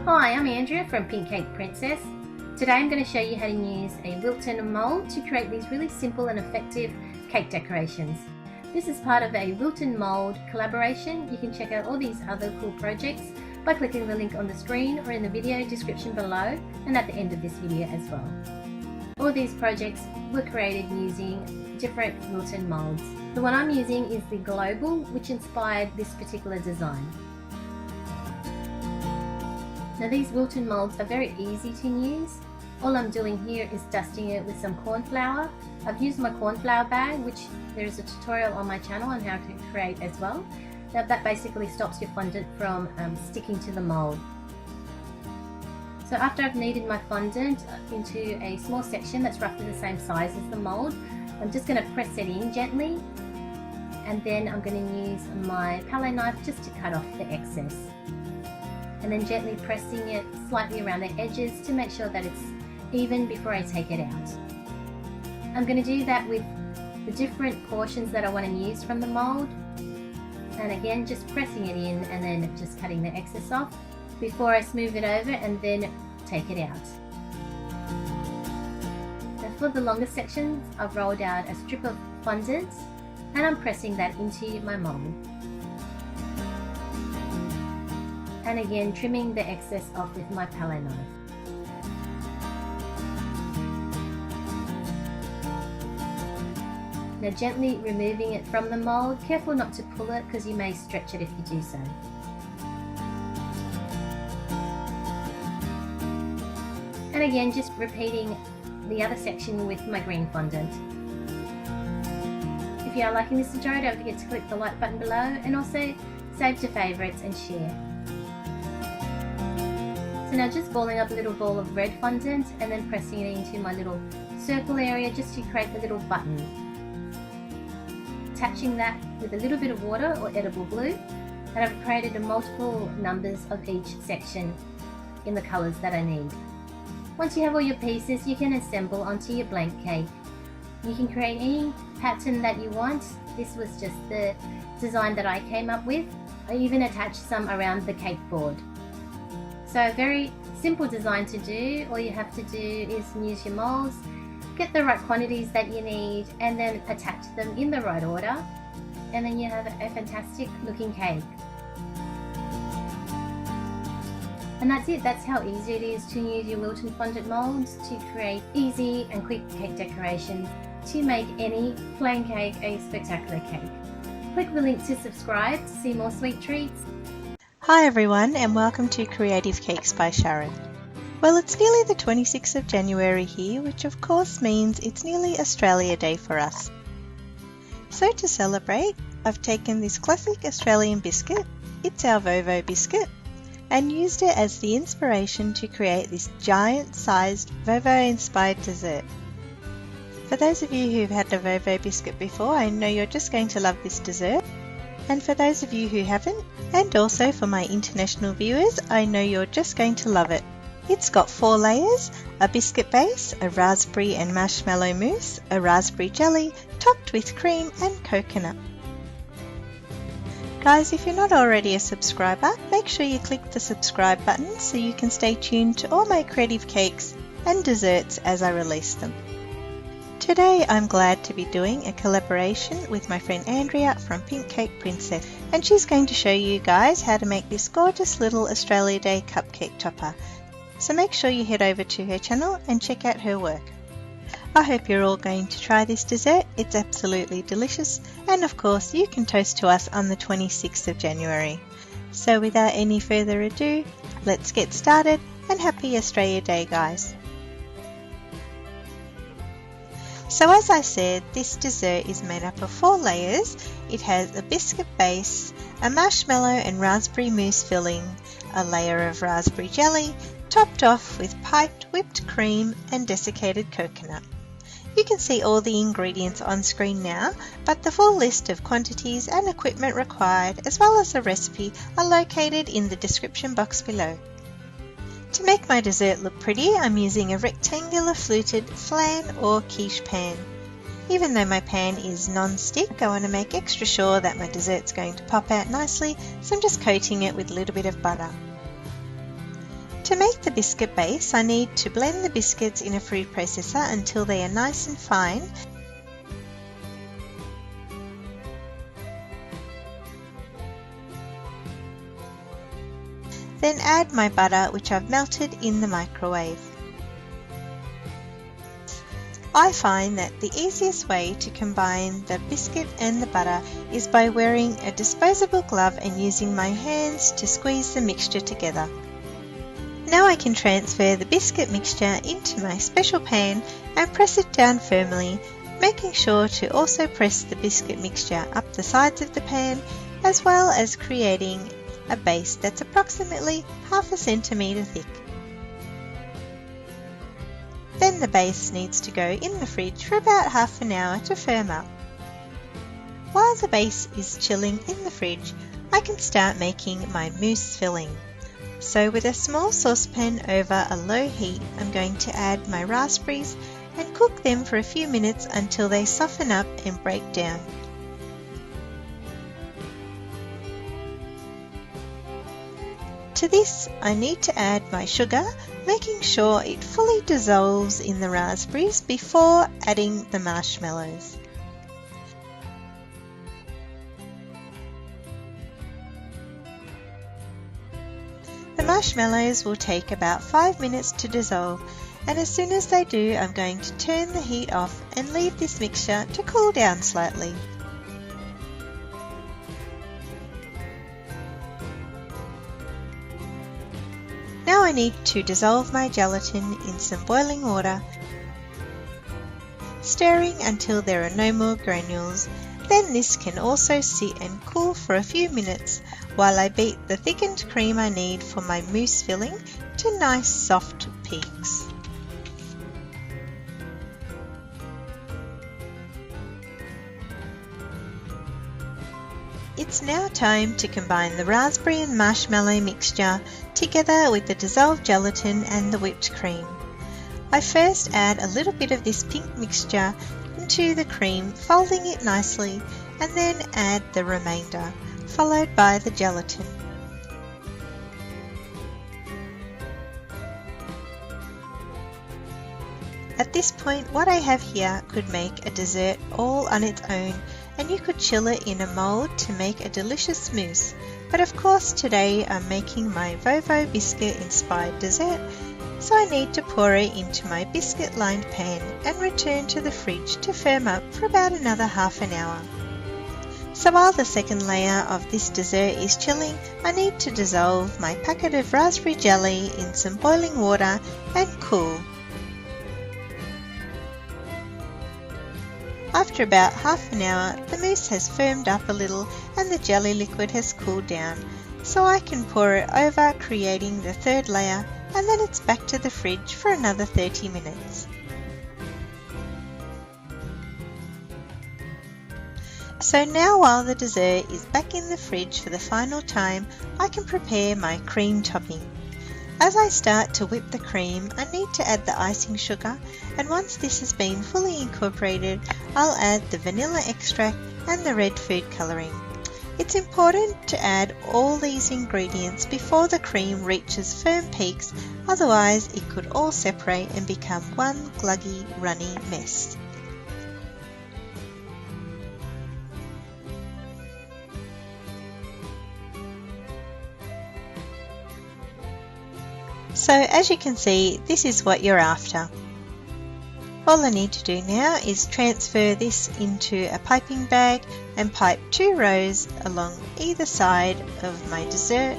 Hi, I'm Andrea from Pink Cake Princess. Today I'm going to show you how to use a Wilton mould to create these really simple and effective cake decorations. This is part of a Wilton mould collaboration. You can check out all these other cool projects by clicking the link on the screen or in the video description below and at the end of this video as well. All these projects were created using different Wilton moulds. The one I'm using is the Global, which inspired this particular design. Now these Wilton moulds are very easy to use. All I'm doing here is dusting it with some corn flour. I've used my corn flour bag, which there is a tutorial on my channel on how to create as well. Now that basically stops your fondant from sticking to the mould. So after I've kneaded my fondant into a small section that's roughly the same size as the mould, I'm just going to press it in gently, and then I'm going to use my palette knife just to cut off the excess. And then gently pressing it slightly around the edges to make sure that it's even before I take it out. I'm going to do that with the different portions that I want to use from the mould, and again just pressing it in and then just cutting the excess off before I smooth it over and then take it out. Now for the longer sections, I've rolled out a strip of fondant and I'm pressing that into my mould. And again trimming the excess off with my palette knife. Now gently removing it from the mould, careful not to pull it because you may stretch it if you do so. And again just repeating the other section with my green fondant. If you are liking this tutorial, don't forget to click the like button below and also save to favourites and share. So now just balling up a little ball of red fondant and then pressing it into my little circle area just to create the little button. Attaching that with a little bit of water or edible glue, and I've created multiple numbers of each section in the colours that I need. Once you have all your pieces, you can assemble onto your blank cake. You can create any pattern that you want. This was just the design that I came up with. I even attached some around the cake board. So a very simple design to do. All you have to do is use your moulds, get the right quantities that you need, and then attach them in the right order, and then you have a fantastic looking cake. And that's it. That's how easy it is to use your Wilton fondant moulds to create easy and quick cake decorations to make any plain cake a spectacular cake. Click the link to subscribe to see more sweet treats. Hi everyone, and welcome to Creative Cakes by Sharon. Well, it's nearly the 26th of January here, which of course means it's nearly Australia Day for us. So to celebrate, I've taken this classic Australian biscuit, it's our Vovo biscuit, and used it as the inspiration to create this giant-sized Vovo-inspired dessert. For those of you who've had a Vovo biscuit before, I know you're just going to love this dessert. And for those of you who haven't, and also for my international viewers, I know you're just going to love it. It's got 4 layers, a biscuit base, a raspberry and marshmallow mousse, a raspberry jelly, topped with cream and coconut. Guys, if you're not already a subscriber, make sure you click the subscribe button so you can stay tuned to all my creative cakes and desserts as I release them. Today I'm glad to be doing a collaboration with my friend Andrea from Pink Cake Princess, and she's going to show you guys how to make this gorgeous little Australia Day cupcake topper. So make sure you head over to her channel and check out her work. I hope you're all going to try this dessert. It's absolutely delicious, and of course you can toast to us on the 26th of January. So without any further ado, let's get started, and happy Australia Day guys! So as I said, this dessert is made up of 4 layers. It has a biscuit base, a marshmallow and raspberry mousse filling, a layer of raspberry jelly, topped off with piped whipped cream and desiccated coconut. You can see all the ingredients on screen now, but the full list of quantities and equipment required as well as the recipe are located in the description box below. To make my dessert look pretty, I'm using a rectangular fluted flan or quiche pan. Even though my pan is non-stick, I want to make extra sure that my dessert's going to pop out nicely, so I'm just coating it with a little bit of butter. To make the biscuit base, I need to blend the biscuits in a food processor until they are nice and fine. Then add my butter, which I've melted in the microwave. I find that the easiest way to combine the biscuit and the butter is by wearing a disposable glove and using my hands to squeeze the mixture together. Now I can transfer the biscuit mixture into my special pan and press it down firmly, making sure to also press the biscuit mixture up the sides of the pan, as well as creating a base that's approximately half a centimetre thick. Then the base needs to go in the fridge for about half an hour to firm up. While the base is chilling in the fridge, I can start making my mousse filling. So with a small saucepan over a low heat, I'm going to add my raspberries and cook them for a few minutes until they soften up and break down. To this, I need to add my sugar, making sure it fully dissolves in the raspberries before adding the marshmallows. The marshmallows will take about 5 minutes to dissolve, and as soon as they do, I'm going to turn the heat off and leave this mixture to cool down slightly. Now I need to dissolve my gelatin in some boiling water, stirring until there are no more granules. Then this can also sit and cool for a few minutes while I beat the thickened cream I need for my mousse filling to nice soft peaks. It's now time to combine the raspberry and marshmallow mixture together with the dissolved gelatin and the whipped cream. I first add a little bit of this pink mixture into the cream, folding it nicely, and then add the remainder, followed by the gelatin. At this point, what I have here could make a dessert all on its own, and you could chill it in a mould to make a delicious mousse. But of course today I'm making my Vovo biscuit inspired dessert, so I need to pour it into my biscuit lined pan and return to the fridge to firm up for about another half an hour. So while the second layer of this dessert is chilling, I need to dissolve my packet of raspberry jelly in some boiling water and cool. After about half an hour, the mousse has firmed up a little and the jelly liquid has cooled down, so I can pour it over, creating the third layer, and then it's back to the fridge for another 30 minutes. So now while the dessert is back in the fridge for the final time, I can prepare my cream topping. As I start to whip the cream, I need to add the icing sugar, and once this has been fully incorporated, I'll add the vanilla extract and the red food colouring. It's important to add all these ingredients before the cream reaches firm peaks, otherwise it could all separate and become one gluggy, runny mess. So as you can see, this is what you're after. All I need to do now is transfer this into a piping bag and pipe 2 rows along either side of my dessert.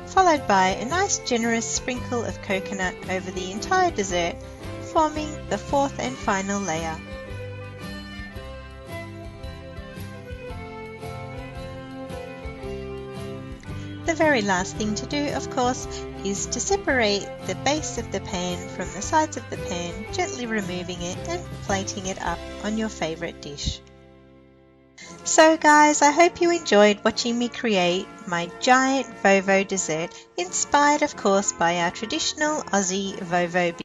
Followed by a nice generous sprinkle of coconut over the entire dessert, forming the fourth and final layer. The very last thing to do, of course, is to separate the base of the pan from the sides of the pan, gently removing it and plating it up on your favourite dish. So guys, I hope you enjoyed watching me create my giant Vovo dessert, inspired of course by our traditional Aussie Vovo biscuit.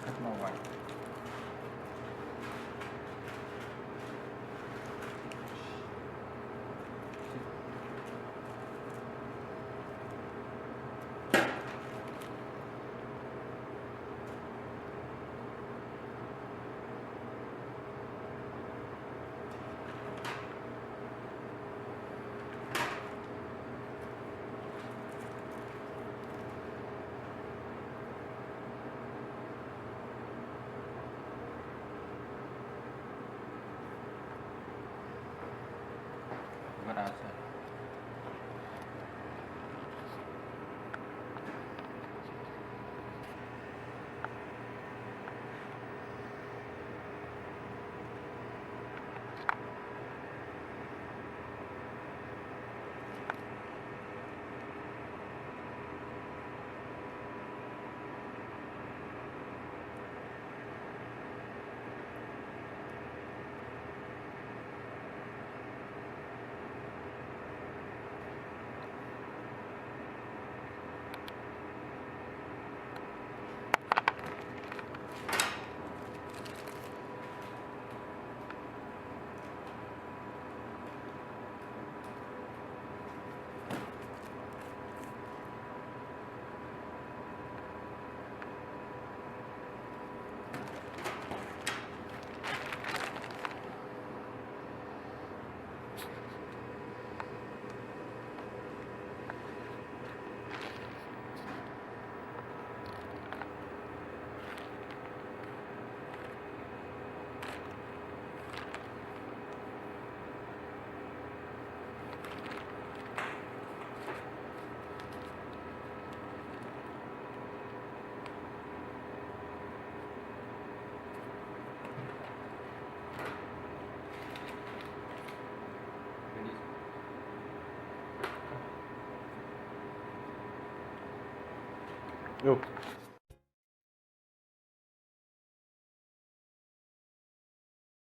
Cut more wide. Berasa. Yo.